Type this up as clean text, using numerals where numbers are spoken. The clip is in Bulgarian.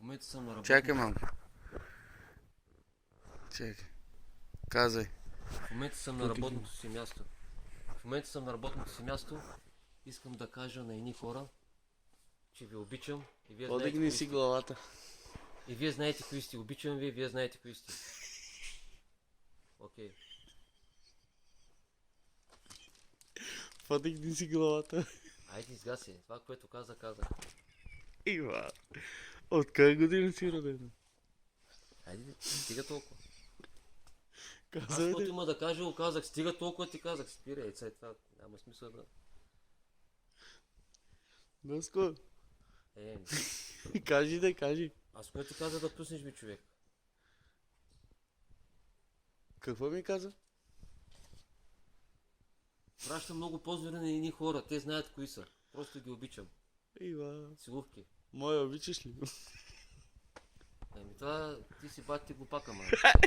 В момента съм на работното... Чакай малко. Чакай. Казвай. В момента съм на работното си място. В момента съм на работното си място. Искам да кажа на едни хора, че ви обичам и вие знаете Подигни кои си сте. главата. И вие знаете кои сте. Обичам ви, вие знаете кои сте. Окей. Подигни си главата. Айде, изгаси. Това, което казах. Ива. От коя година си родена? Айде, стига толкова. Аз Казвай каквото да. има да кажа, го казах. Стига толкова ти казах. Спирай, яйца, това няма смисъл да... Дъско. Е, Кажи да, кажи. аз което каза да пуснеш ми, човек. Какво ми каза? Пращам много поздрави на едни хора. Те знаят кои са. Просто ги обичам. Ива. Целувки. Моя обичаш ли? Ами това ти си бати глупака, ма.